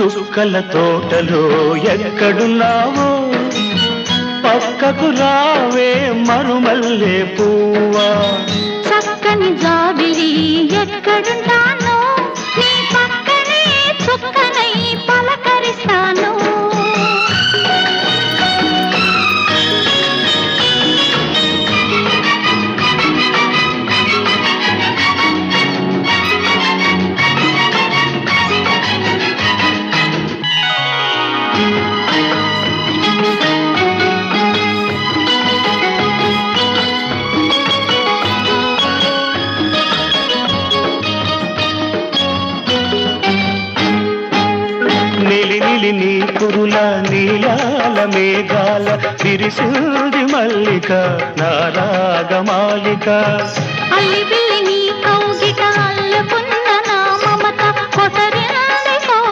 చుక్కల తోటలో ఎక్కడున్నావో పక్కకు రావే మరుమల్లే పువ్వా చక్కని జాబిలి ఎక్కడుంటానో నీ పక్కనే చుక్కనై పలకరిస్తాను నిలి నీ కురుల నీలాల మేఘాల విరిసింది మల్లిక నారాగమాలిక అల్లి